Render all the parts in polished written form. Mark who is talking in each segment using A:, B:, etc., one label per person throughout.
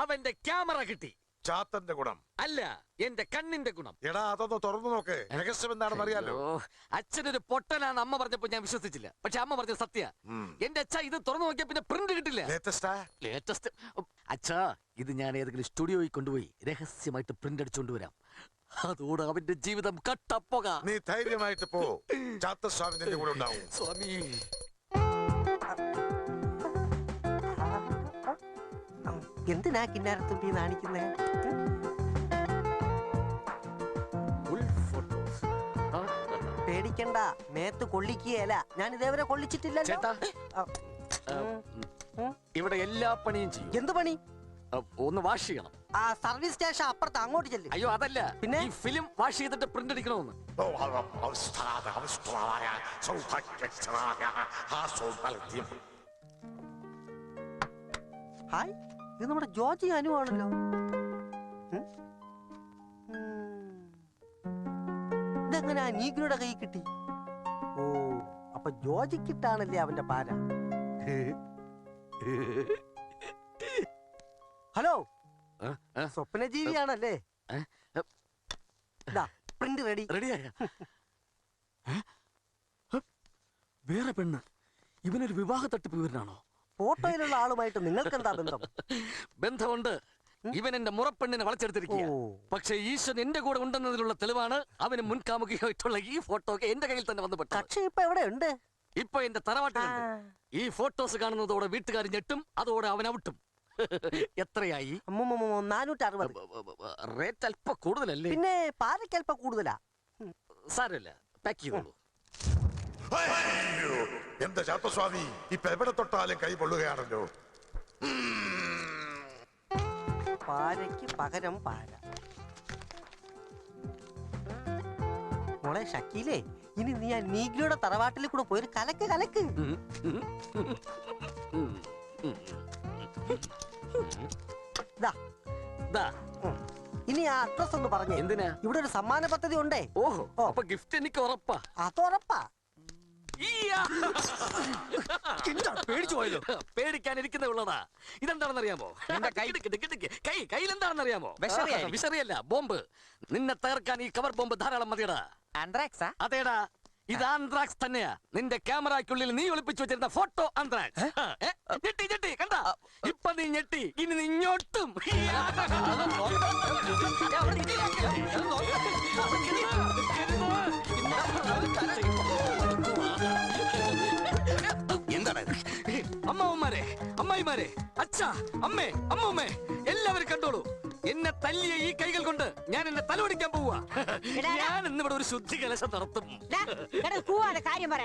A: അവന്റെ ക്യാമറ കിട്ടി.
B: ചാത്തന്റെ ഗുണം
A: അല്ല, എന്റെ കണ്ണിന്റെ ഗുണം.
B: എടാ അതൊന്ന് തുറന്നു നോക്ക്, രഹസ്യം എന്താണെന്ന് അറിയാലോ.
A: അച്ഛനൊരു പൊട്ടനാണ് അമ്മ പറഞ്ഞപ്പോ ഞാൻ വിശ്വസിച്ചില്ല. പക്ഷെ അമ്മ പറഞ്ഞ സത്യ. എന്റെ അച്ഛ ഇത് തുറന്നു നോക്കിയാ പിന്നെ പ്രിന്റ് കിട്ടില്ല. ലേറ്റസ്റ്റ് അച്ഛാ, ഇത് ഞാൻ ഏതെങ്കിലും സ്റ്റുഡിയോയിൽ കൊണ്ടുപോയി രഹസ്യമായിട്ട് പ്രിന്റ് അടിച്ചുകൊണ്ട് വരാം. അതോടെ അവന്റെ ജീവിതം കട്ടപ്പോക.
B: നീ ധൈര്യമായിട്ട് പോ, ചാത്തസ്വാമി നിന്റെ കൂടെ ഉണ്ടാവും.
A: സ്വാമി,
C: എന്തിനാ കിന്നാരത്തുമ്പി കാണിക്കുന്നേ? പേടിക്കണ്ട, മേത്ത് കൊള്ളിക്കുകയല്ല. ഞാൻ ഇതേവരെ കൊള്ളിച്ചിട്ടില്ലല്ലോ.
A: ഇവിടെ എല്ലാ പണിയും ചെയ്യും.
C: എന്ത് പണി?
A: ഒന്ന് വാഷ് ചെയ്യണം.
C: ആ സർവീസ് സ്റ്റേഷൻ അപ്പുറത്ത്, അങ്ങോട്ട് ചെല്ലും.
A: അയ്യോ അതല്ല, പിന്നെ ഈ ഫിലിം വാഷ് ചെയ്തിട്ട് പ്രിന്റ് അടിക്കണമെന്ന്.
C: ഹായ്, ഇത് നമ്മുടെ ജോർജി അനുവാണല്ലോ. ഇതെങ്ങനെ നീഗ്രയുടെ കൈ കിട്ടി? ഓ, അപ്പൊ ജോർജിക്കിട്ടാണല്ലേ അവന്റെ പാര. ഹലോ, സ്വപ്നജീവിയാണല്ലേ? Print ready.
A: റെഡിയായ വേറെ പെണ്ണ്. ഇവനൊരു വിവാഹ തട്ടിപ്പ് വിവരനാണോ?
C: ഫോട്ടോയിലുള്ള ആളുമായിട്ട് നിങ്ങൾക്ക് എന്താ ബന്ധം?
A: ബന്ധമുണ്ട്. ഇവൻ എന്റെ മുറപ്പെണ്ണിനെ വളച്ചെടുത്തിരിക്കുക. പക്ഷെ ഈശ്വരൻ എന്റെ കൂടെ ഉണ്ടെന്നതിലുള്ള തെളിവാണ് അവന് മുൻകാമുകിയായിട്ടുള്ള ഈ ഫോട്ടോ എന്റെ കയ്യിൽ തന്നെ വന്നു പെട്ടത്.
C: പക്ഷെ ഇപ്പൊ എവിടെ ഉണ്ട്?
A: ഇപ്പൊ എന്റെ തറവാട്ടിലുണ്ട്. ഈ ഫോട്ടോസ് കാണുന്നതോടെ വീട്ടുകാർ ഞെട്ടും, അതോടെ അവൻ ഔട്ടും. എത്രയായി?
C: 460.
A: റേറ്റ് അല്പം കൂടുതലല്ലേ?
C: പിന്നെ പാരയ്ക്ക് അല്പം കൂടുതലാ.
A: സാരമില്ല, പാക്ക് ചെയ്തോളൂ.
B: എന്താ ചാത്തസ്വാമി, ഇപ്പൊ എവിടെ തൊട്ടാലും കൈ പൊള്ളുകയാണല്ലോ.
C: പാരയ്ക്ക് പകരം പാര. മോളെ ഷക്കീലേ, ഇനി നീ ആ നീഗ്ലിയുടെ തറവാട്ടിൽ കൂടെ പോയൊരു കലക്ക് കലക്ക്. ഇനി ആ അഡ്രസ് ഒന്ന് പറഞ്ഞു.
A: എന്തിനാ?
C: ഇവിടെ ഒരു സമ്മാന പദ്ധതി ഉണ്ടേ.
A: ഓഹോ, അപ്പൊ ഗിഫ്റ്റ് എനിക്ക് ഉറപ്പാ.
C: അതുറപ്പാ.
A: പേടിച്ചു പോയല്ലോ. പേടിക്കാനിരിക്കുന്ന ഉള്ളതാ. ഇതെന്താണെന്ന് അറിയാമോ? കയ്യിലെന്താണെന്ന് അറിയാമോ? വിഷറിയല്ല, ബോംബ്. നിന്നെ തകർക്കാൻ ഈ കവർ ബോംബ് ധാരാളം മതിയടാ.
C: ആന്ത്രാക്സാ?
A: അതേടാ, ഇത് ആന്ത്രാക്സ് തന്നെയാ. നിന്റെ ക്യാമറയ്ക്കുള്ളിൽ നീ ഒളിപ്പിച്ചു വെച്ചിരുന്ന ഫോട്ടോ ആന്ത്രാക്സ്. ഞെട്ടി ഞെട്ടി കണ്ട? ഇപ്പൊ നീ ഞെട്ടി, ഇനി നീ ഇങ്ങോട്ടും. അമ്മാവന്മാരെ, അമ്മായിമാരെ, അച്ഛാ, അമ്മേ, അമ്മൂമ്മേ, എല്ലാവരും കണ്ടോളൂ. എന്നെ തല്ലിയ ഈ കൈകൾ കൊണ്ട് ഞാൻ എന്നെ തലവടിക്കാൻ പോവാ. ഞാൻ ഇന്നിവിടെ ഒരു ശുദ്ധി കലശം നടത്തും.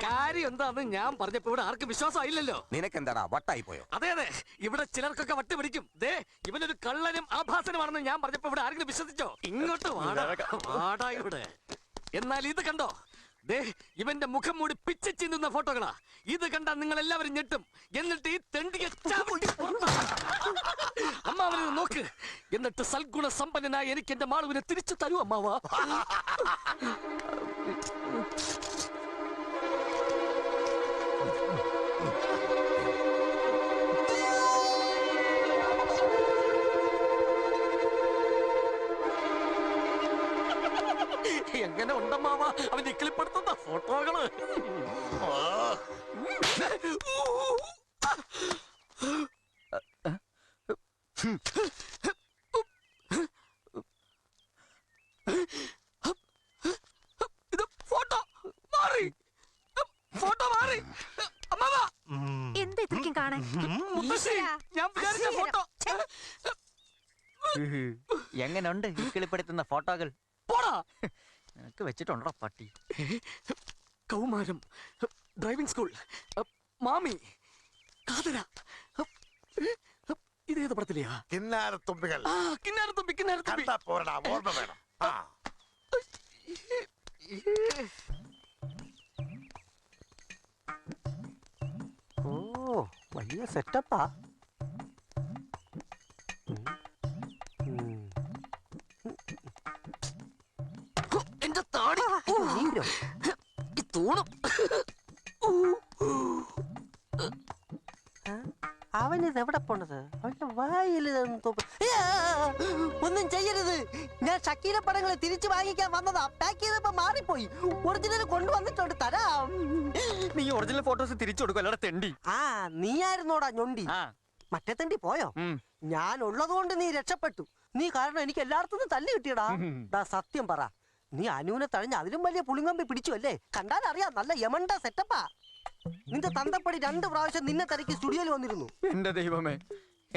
A: കാര്യം എന്താന്ന് ഞാൻ പറഞ്ഞപ്പോ ഇവിടെ ആർക്കും വിശ്വാസമായില്ലല്ലോ.
D: നിനക്കെന്താടാ വട്ടായി പോയോ?
A: അതെ അതെ, ഇവിടെ ചിലർക്കൊക്കെ വട്ട് പിടിക്കും. ദേ, ഇവനൊരു കള്ളനും ആഭാസനുമാണെന്ന് ഞാൻ പറഞ്ഞപ്പോ ഇവിടെ ആരെങ്കിലും വിശ്വസിച്ചോ? ഇങ്ങോട്ട് വാടാ ഇവിടെ. എന്നാൽ ഇത് കണ്ടോ? ദേ, ഇവന്റെ മുഖം മൂടി പിച്ച് ചിന്തുന്ന ഫോട്ടോകളാ. ഇത് കണ്ടാ നിങ്ങൾ എല്ലാവരും ഞെട്ടും. എന്നിട്ട് ഈ തെണ്ടിയെ അമ്മാവനെ നോക്ക്. എന്നിട്ട് സൽഗുണ സമ്പന്നനായ എനിക്ക് എന്റെ മാളുവിനെ തിരിച്ചു തരൂ അമ്മാവാ. എങ്ങനെ ഉണ്ടമ്മാവ അവന്റെ ഇക്കിളിപ്പെടുത്തുന്ന ഫോട്ടോകള്? ഇത് ഫോട്ടോ മാറി. അമ്മാവാ,
E: എന്താ ഇത്രയ്ക്കും കാണാൻ?
A: ഞാൻ വിചാരിച്ച ഫോട്ടോ.
F: എങ്ങനെയുണ്ട് ഇക്കിളിപ്പെടുത്തുന്ന ഫോട്ടോകൾ?
A: പോടാ,
F: നിനക്ക് വെച്ചിട്ടുണ്ടോ പട്ടി?
A: കൗമാരം, ഡ്രൈവിംഗ് സ്കൂൾ, മാമി, കാതര. ഇതേത് പടത്തിലെയാ?
B: കിന്നാരത്തുമ്പികൾ.
A: കിന്നാരത്തുമ്പി.
B: പോരടാ, ഓർമ്മ വേണം.
C: ഓ, വലിയ സെറ്റപ്പാ.
A: എന്റെ താടി തൂണും.
C: അവനിത് എവിടെ പോണത്? അവന്റെ വായിൽ ഒന്നും ചെയ്യരുത്. ഞാൻ ഷക്കീല പടങ്ങളെ തിരിച്ചു വാങ്ങിക്കാൻ വന്നതാ. പാക്ക് ചെയ്തപ്പോ മാറിപ്പോയി. ഒറിജിനൽ കൊണ്ടുവന്നിട്ടുണ്ട്, തരാം.
F: നീ ഒറിജിനൽ ഫോട്ടോസ് തിരിച്ചു കൊടുക്കും അല്ലാതെ തെണ്ടി.
C: ആ, നീയായിരുന്നോടാ ഞൊണ്ടി? മറ്റേ തെണ്ടി പോയോ? ഞാൻ ഉള്ളതുകൊണ്ട് നീ രക്ഷപ്പെട്ടു. നീ കാരണം എനിക്ക് എല്ലായിടത്തും തല്ലി കിട്ടിയടാ. സത്യം പറ, നീ അനുവിനെ തഴഞ്ഞ് അതിലും വലിയ പുളിങ്കമ്പി പിടിച്ചു അല്ലേ? കണ്ടാലറിയാം, നല്ല യമണ്ട സെറ്റപ്പാ. നിന്റെ തന്തപ്പടി 2 പ്രാവശ്യം നിന്നെ തിരക്കി സ്റ്റുഡിയോയിൽ വന്നിരുന്നു.
F: എന്റെ ദൈവമേ,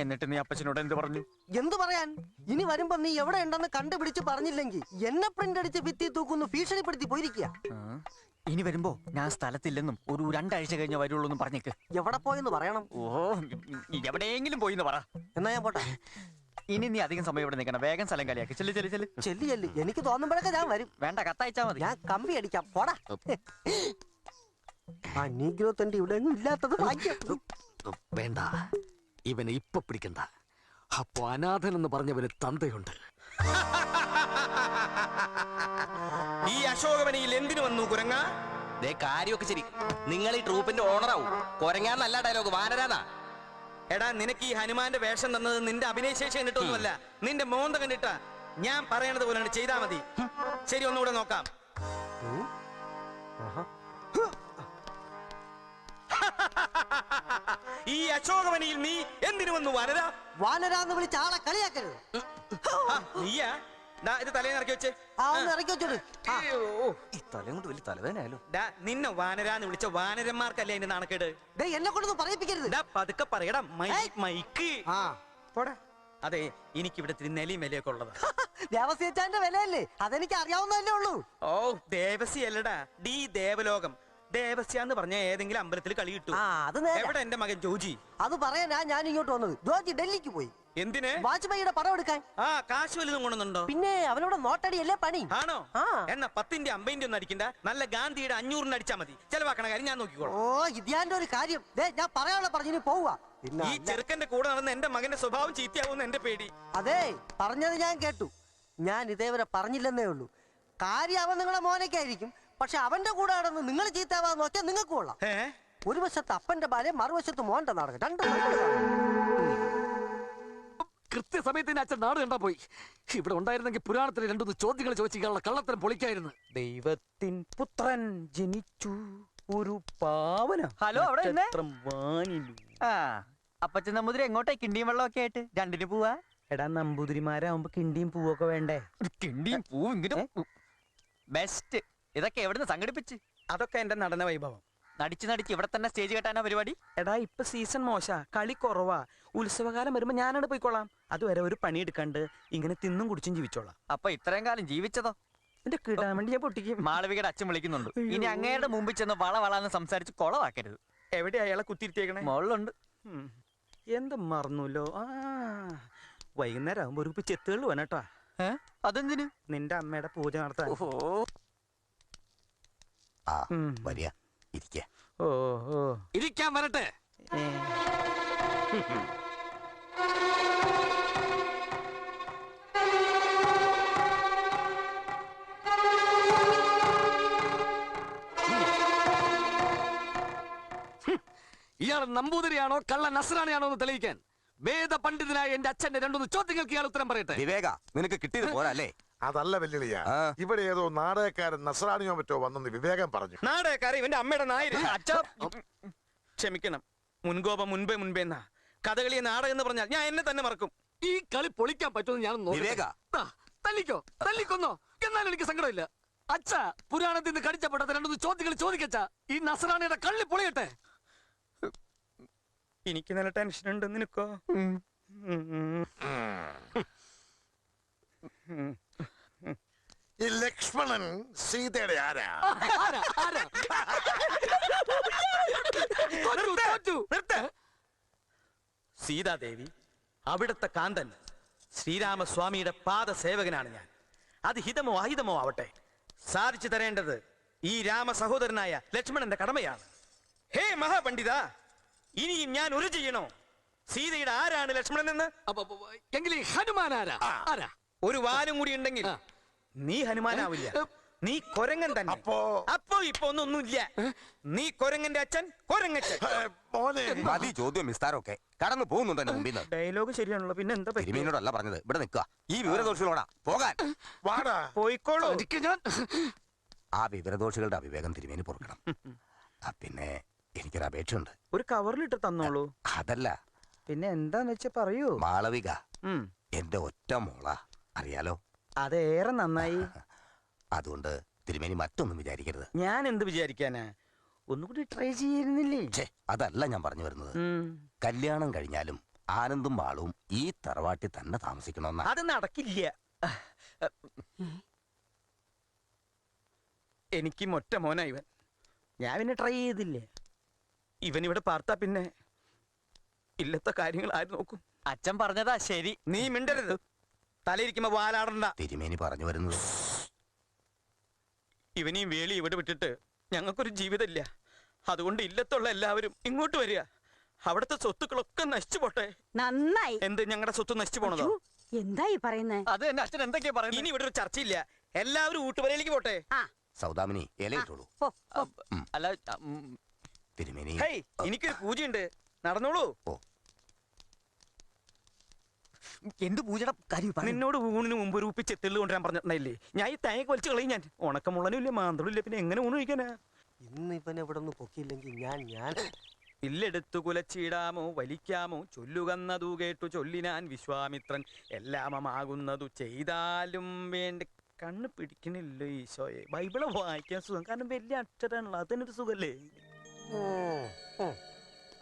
F: എന്നിട്ട് നീ അപ്പച്ചനോട് എന്ത് പറഞ്ഞു?
C: എന്തു പറയാൻ? ഇനി വരുമ്പോ നീ എവിടെ ഉണ്ടെന്ന് കണ്ടുപിടിച്ച് പറഞ്ഞില്ലെങ്കിൽ എന്നെ പ്രിന്റ് അടിച്ച് ഭിത്തി തൂക്കുന്നു ഭീഷണിപ്പെടുത്തി പോയിരിക്കുക.
F: ഇനി വരുമ്പോ ഞാൻ സ്ഥലത്തില്ലെന്നും ഒരു 2 ആഴ്ച കഴിഞ്ഞ വരുള്ളൂ എന്നും പറഞ്ഞേക്ക്.
C: എവിടെ പോയെന്ന് പറയണം.
F: ഓ, എവിടെയെങ്കിലും പോയിന്ന് പറ.
C: എന്നാ ഞാൻ പോട്ടെ.
F: ഇനി നീ അധികം സമയം ഇവിടെ നിൽക്കണം. വേഗം സ്ഥലം കളിയാക്കി. ചെല്ലു ചെല്ലു ചെല്ലു.
C: ചെല്ലി എനിക്ക് തോന്നുമ്പോഴൊക്കെ ഞാൻ വരും.
F: വേണ്ട, കത്തയച്ചാ മതി.
C: ഞാൻ കമ്പി അടിക്കാം. പോടാ. ആ നീഗ്രോ തന്റെ ഇവിടെ ഒന്നും ഇല്ലാത്തത് ഭാഗ്യം.
A: വേണ്ട, ഇവനെ ഇപ്പൊ പിടിക്കണ്ട. അപ്പൊ അനാഥൻ എന്ന് പറഞ്ഞവന് തന്തയുണ്ട്.
D: ഈ അശോകവനിയിൽ എന്തിനു വന്നു കുരങ്ങ?
G: കാര്യമൊക്കെ ശരി. നിങ്ങൾ ഈ ട്രൂപ്പിന്റെ ഓണറാവും. കൊരങ്ങാന്നല്ല ഡയലോഗ്, വാനരാന്നാ.
D: എടാ, നിനക്ക് ഈ ഹനുമാന്റെ വേഷം തന്നത് നിന്റെ അഭിനയശേഷി കണ്ടിട്ടൊന്നുമല്ല, നിന്റെ മോന്ത കണ്ടിട്ടാ. ഞാൻ പറയണത് പോലെ ചെയ്താ മതി. ശരി, ഒന്നുകൂടെ നോക്കാം. ഈ അശോകവനിയിൽ നീ എന്തിനു വന്നു വാനര?
C: വാനരാന്ന് വിളിച്ച് ആളെ കളിയാക്കരുത്.
D: നീയാ? ഇത് തലേന്ന് ഇറക്കി വെച്ച്
C: ഇറക്കി വെച്ചോട്.
G: ഈ തലയും കൊണ്ട് വലിയ തലവേദനയാലോ.
D: നിന്നെ വാനരാന്ന് വിളിച്ച വാനരന്മാർക്കല്ലേ അതിന്റെ നാണക്കേട്?
C: എന്നെ കൊണ്ടൊന്നും പറയിപ്പിക്കരുത്.
D: പതുക്കെ പറയടാ, മൈക്ക്. അതെ, എനിക്കിവിടെ നെലിയും വിലയൊക്കെ ഉള്ളത്.
C: ദേവസ്യച്ചാന്റെ വിലയല്ലേ, അതെനിക്ക് അറിയാവുന്നതല്ലേ ഉള്ളൂ.
D: ഓ, ദേവസ്യ അല്ലടാ, ഡി ദേവലോകം. ദേവസ്യ എന്ന് പറഞ്ഞ ഏതെങ്കിലും അമ്പലത്തിൽ കളി കിട്ടും. എവിടെ എന്റെ മകൻ ജോജി?
C: അത് പറയാനാ ഞാൻ ഇങ്ങോട്ട് വന്നത്. ജോജി ഡൽഹിക്ക് പോയി.
D: എന്തിന്?
C: വാജ്പേയിയുടെ പടം എടുക്കാൻ.
D: കാശ് വലുതും കൊണ്ടുണ്ടോ?
C: പിന്നെ അവനോട് നോട്ടടിയല്ലേ പണി.
D: ആണോ? എന്നാ 10ന്റെ 50ന്റെ ഒന്നും അടിക്കണ്ട, നല്ല ഗാന്ധിയുടെ 500ന്റെ അടിച്ചാ മതി. ചെലവാക്കണ കാര്യം ഞാൻ നോക്കിക്കോളാം.
C: ഓ, ഇതിന്റെ ഒരു കാര്യം ഞാൻ പറയാനുള്ള പറഞ്ഞു പോവുക.
D: ഈ ചെറുക്കന്റെ കൂടെ നടന്ന് എന്റെ മകന്റെ സ്വഭാവം ചീത്തയാവുന്ന എന്റെ പേടി.
C: അതെ, പറഞ്ഞത് ഞാൻ കേട്ടു. ഞാൻ ഇതേവരെ പറഞ്ഞില്ലെന്നേ ഉള്ളൂ. കാര്യം അവൻ നിങ്ങളുടെ മോനൊക്കെയായിരിക്കും. പക്ഷെ അവന്റെ കൂടെ നടന്ന് നിങ്ങൾ ചീത്താവാൻ നോക്കിയാൽ നിങ്ങൾക്ക് കൊള്ളാം. ഒരു വശത്ത് അപ്പന്റെ ബാല്യം, മറുവശത്ത് മോന്റെ നാടകം. 2
A: കൃത്യസമയത്തിന് അച്ഛൻ നാട് കണ്ടാ പോയി. ഇവിടെ ഉണ്ടായിരുന്നെങ്കിൽ പുരാണത്തിന് 2 ചോദ്യങ്ങൾ ചോദിച്ചിട്ടുള്ള കള്ളത്തരം പൊളിക്കായിരുന്നു.
D: ദൈവത്തിൻ പുത്രൻ ജനിച്ചു ഒരു പാവന.
F: ഹലോ, അവിടെ അപ്പച്ചൻ നമ്പൂതിരി എങ്ങോട്ടേ? കിണ്ടിയും വെള്ളമൊക്കെ ആയിട്ട് 2ന് പോവാ.
D: എടാ, നമ്പൂതിരിമാരാവുമ്പോ കിണ്ടിയും പൂവൊക്കെ വേണ്ടേ?
F: കിണ്ടിയും പൂവും ഇങ്ങനെ ബെസ്റ്റ്. ഇതൊക്കെ എവിടുന്ന് സംഘടിപ്പിച്ച്?
D: അതൊക്കെ എന്റെ നടന വൈഭവം.
F: നടിച്ച് ഇവിടെ തന്നെ സ്റ്റേജ് കെട്ടാനാ പരിപാടി?
D: എടാ, ഇപ്പൊ സീസൺ മോശ, കളി കുറവാ. ഉത്സവകാലം വരുമ്പോ ഞാനവിടെ പോയിക്കോളാം. അതുവരെ ഒരു പണിയെടുക്കാണ്ട് ഇങ്ങനെ തിന്നും കുടിച്ചും ജീവിച്ചോളാം.
F: അപ്പൊ ഇത്രയും കാലം ജീവിച്ചതോ?
D: എന്റെ കിട്ടാൻ വേണ്ടി ഞാൻ പൊട്ടിക്കും.
F: മാളവികയുടെ അച്ഛൻ വിളിക്കുന്നുണ്ട്. ഇനി അങ്ങയുടെ മുമ്പിൽ ചെന്ന് വളവളാന്ന് സംസാരിച്ച് കൊളവാക്കരുത്.
D: എവിടെ അയാളെ കുത്തിരിത്തേക്കണേ?
F: മുകളിലുണ്ട്.
D: എന്ത് മറന്നല്ലോ. വൈകുന്നേരം ആകുമ്പോ ഒരു ചെത്തുകൾ വേണട്ടോ.
F: അതെന്തിനു?
D: നിന്റെ അമ്മയുടെ പൂജ നടത്താൻ.
A: ഇരിക്കാൻ വരട്ടെ. ഇയാൾ നമ്പൂതിരിയാണോ കള്ള നസ്രാണിയാണോ എന്ന് തെളിയിക്കാൻ വേദ പണ്ഡിതനായ എന്റെ അച്ഛന്റെ 2 ചോദ്യങ്ങൾക്ക് ഇയാൾ ഉത്തരം പറയട്ടെ.
G: വിവേക, നിനക്ക് കിട്ടിയത് പോരല്ലേ?
B: അതല്ല വെല്ലുവിളിയ. ഇവിടെ ഏതോ നാടകക്കാരൻ നസ്രാണിയോ മറ്റോ വന്നെന്ന് വിവേകം പറഞ്ഞു.
D: നാടകക്കാരൻ ഇവന്റെ അമ്മയുടെ നായര്. ക്ഷമിക്കണം, മുൻകോപം മുൻപേ എന്നാ. കഥകളി നാടകം എന്ന് പറഞ്ഞാൽ ഞാൻ എന്നെ തന്നെ മറക്കും.
A: ഈ കളി പൊളിക്കാൻ പറ്റുമെന്ന് ഞാൻ തല്ലിക്കൊന്നോ, എന്നാലും എനിക്ക് സങ്കടമില്ല. അച്ഛാ, പുരാണത്തിൽ നിന്ന് കടിച്ചപ്പെട്ടത് 2 ചോദ്യങ്ങൾ ചോദിക്കച്ചാ. ഈ നസ്രാണിയുടെ കള്ളി പൊളിയട്ടെ.
D: എനിക്ക് നല്ല ടെൻഷൻ ഉണ്ട്. നിനക്കോ?
B: ഈ ലക്ഷ്മണൻ സീതയുടെ ആരാ?
D: സീതാദേവി അവിടുത്തെ കാന്തൻ ശ്രീരാമസ്വാമിയുടെ പാദസേവകനാണ് ഞാൻ. അത് ഹിതമോ അഹിതമോ ആവട്ടെ, സാധിച്ചു തരേണ്ടത് ഈ രാമ സഹോദരനായ ലക്ഷ്മണന്റെ കടമയാണ്. ഹേ മഹാപണ്ഡിത, ഇനിയും ഞാൻ ഒരു ചെയ്യണോ? സീതയുടെ ആരാണ് ലക്ഷ്മണൻ എന്ന്?
A: എങ്കിൽ ഹനുമാൻ ആരാ?
D: ഒരു വാലും കൂടി ഉണ്ടെങ്കിൽ നീ ഹനുമാനാവില്ല. നീ കൊരങ്ങൻ തന്നെ. അപ്പോ ഇപ്പൊ ഒന്നൊന്നുമില്ല. നീ കൊരങ്ങന്റെ അച്ഛൻ, കൊരങ്ങച്ചൻ.
B: മോനെ
H: മതി ചോദ്യം വിസ്താരമൊക്കെ. കടന്നു പോകുന്നുണ്ട് എന്റെ മുമ്പിൽ നിന്ന്.
D: ഡയലോഗ് ശരിയാണല്ലോ, പിന്നെ എന്താ പറ്റി?
H: തിരുമേനിയോടല്ല പറഞ്ഞത്, ഇവിടെ നിൽക്കുക. ഈ വിവരദോഷികളോടാ പോകാൻ.
B: വാടാ.
D: പോയിക്കോളൂ.
A: ഒരിക്കൽ ഞാൻ
H: ആ വിവരദോഷികളുടെ അവിവേകം തിരുമേനി പൊറുക്കണം. പിന്നെ എനിക്കൊരു അപേക്ഷയുണ്ട്.
D: ഒരു കവറിലിട്ട് തന്നോളൂ.
H: അതല്ല,
D: പിന്നെ എന്താന്ന് വെച്ചാ പറയൂ.
H: മാളവിക
D: ഉം.
H: എന്റെ ഒറ്റ മോളാ, അറിയാലോ.
D: അതേറെ നന്നായി.
H: അതുകൊണ്ട് തിരുമേനി മറ്റൊന്നും വിചാരിക്കരുത്.
D: ഞാൻ എന്ത് വിചാരിക്കാനാ, ഒന്നുകൂടി ട്രൈ ചെയ്യുന്നില്ലേ?
H: ഛേ, അതല്ല ഞാൻ പറഞ്ഞു വരുന്നത്. കല്യാണം കഴിഞ്ഞാലും ആനന്ദും മാളും ഈ തറവാട്ടിൽ തന്നെ താമസിക്കണമെന്ന.
D: അത് നടക്കില്ല. എനിക്ക് ഒറ്റ മോനാ ഇവൻ. ഞാൻ പിന്നെ ട്രൈ ചെയ്തില്ലേ. ഇവൻ ഇവിടെ പാർത്താ പിന്നെ ഇല്ലത്തെ കാര്യങ്ങൾ ആര് നോക്കും?
F: അച്ഛൻ പറഞ്ഞതാ ശരി.
D: നീ മിണ്ടരുത്. തലയിരിക്കുമ്പോ വാലാടണ്ട.
H: തിരുമേനി പറഞ്ഞു വരുന്നത്.
D: ഇവനെയും വേളി ഇവിടെ വിട്ടിട്ട് ഞങ്ങൾക്കൊരു ജീവിതമില്ല. അതുകൊണ്ട് ഇല്ലത്തുള്ള എല്ലാവരും ഇങ്ങോട്ട് വരിക. അവിടുത്തെ സ്വത്തുക്കളൊക്കെ നശിച്ചു പോട്ടെ.
E: നന്നായി.
D: എന്ത് ഞങ്ങളുടെ സ്വത്ത് നശിച്ചു പോണതോ?
E: എന്തായി പറയുന്നേ?
F: അത് തന്നെ അച്ഛൻ എന്തൊക്കെയാ പറയുന്നത്?
D: ഇനി ഇവിടെ ഒരു ചർച്ചയില്ല. എല്ലാവരും ഊട്ടുവരയിലേക്ക് പോട്ടെ.
H: സൗദാമിനി ഇല ഇട്ടോളൂ.
F: അല്ല
H: തിരുമേനി
D: ഹേയ്, എനിക്കൊരു പൂജയുണ്ട്, നടന്നോളൂ.
F: എന്ത് പൂജയുടെ കാര്യം പറ.
D: നിന്നോട് ഊണിന് മുമ്പ് ഒരു ഉപ്പിച്ച് എത്തിള്ളു കൊണ്ടുവരാൻ പറഞ്ഞിട്ടുണ്ടായില്ലേ? ഞാൻ ഈ തേങ്ങ വലിച്ചു കളയും. ഞാൻ ഉണക്കമുള്ളനും ഇല്ല, മാന്തളും ഇല്ല, പിന്നെ എങ്ങനെ ഊണ് കഴിക്കാനാ?
C: ഇന്ന് ഇവൻ ഇവിടെ ഒന്ന് പൊക്കിയില്ലെങ്കിൽ ഞാൻ
D: ഇല്ലെടുത്തു കുലച്ചിടാമോ വലിക്കാമോ, ചൊല്ലുകന്നതു കേട്ടു ചൊല്ലിനാൻ വിശ്വാമിത്രൻ. എല്ലാമമാകുന്നതു ചെയ്താലും വേണ്ട. കണ്ണ് പിടിക്കണില്ല ഈശോയെ. ബൈബിള് വായിക്കാൻ സുഖം, കാരണം വലിയ അക്ഷരാണല്ലോ, അതിനൊരു സുഖല്ലേ.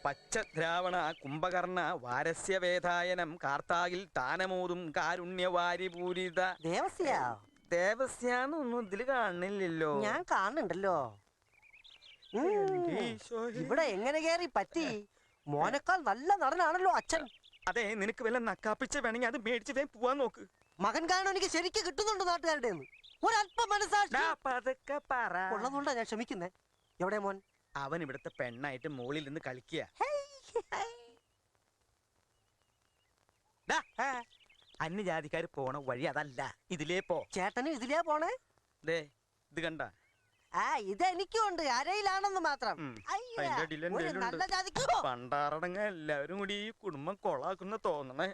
D: പച്ചദ്രാവണ കുംഭകർണ വാരസ്യവേദായനം കാർത്താകിൽ താനമോതും കാരുണ്യവാരിപൂരിത. ദേവസ്യാന്നൊന്നും ഇതില് കാണുന്നില്ലല്ലോ.
C: ഞാൻ കാണുന്നുണ്ടല്ലോ. ഇവിടെ എങ്ങനെ കേറി പറ്റി? മോനേക്കാൾ നല്ല നടനാണല്ലോ അച്ഛൻ.
D: അതെ, നിനക്ക് വല്ല നക്കാപ്പിച്ച വേണമെങ്കിൽ അത് മേടിച്ച് വേഗം പോവാൻ നോക്ക്.
C: മകൻ കാണാൻ എനിക്ക് ശരിക്കും കിട്ടുന്നുണ്ട് നാട്ടുകാരുടെ ഒരല്പം മനസ്സാക്ഷി
D: പതുക്കെ പറ.
C: ഉള്ളതുകൊണ്ടാ ഞാൻ ക്ഷമിക്കുന്നേ. എവിടെ മോൻ?
D: അവൻ ഇവിടുത്തെ പെണ്ണായിട്ട് മുകളിൽ നിന്ന് കളിക്കുക. അന്യജാതിക്കാര് പോണ വഴി അതല്ല, ഇതിലേ പോ.
C: ചേട്ടനും ഇതിലേ പോണേ?
D: ദേ ഇത് കണ്ട.
C: ഇതെനിക്കും ഉണ്ട്, അരയിലാണെന്ന് മാത്രം.
D: അതിന്റെ അടിയിൽ
C: ഒരു നല്ല ജാതിക്ക്
D: പണ്ടാറടങ്ങ എല്ലാവരും കൂടി ഈ കുടുംബം കൊളാക്കുന്ന തോന്നണേ.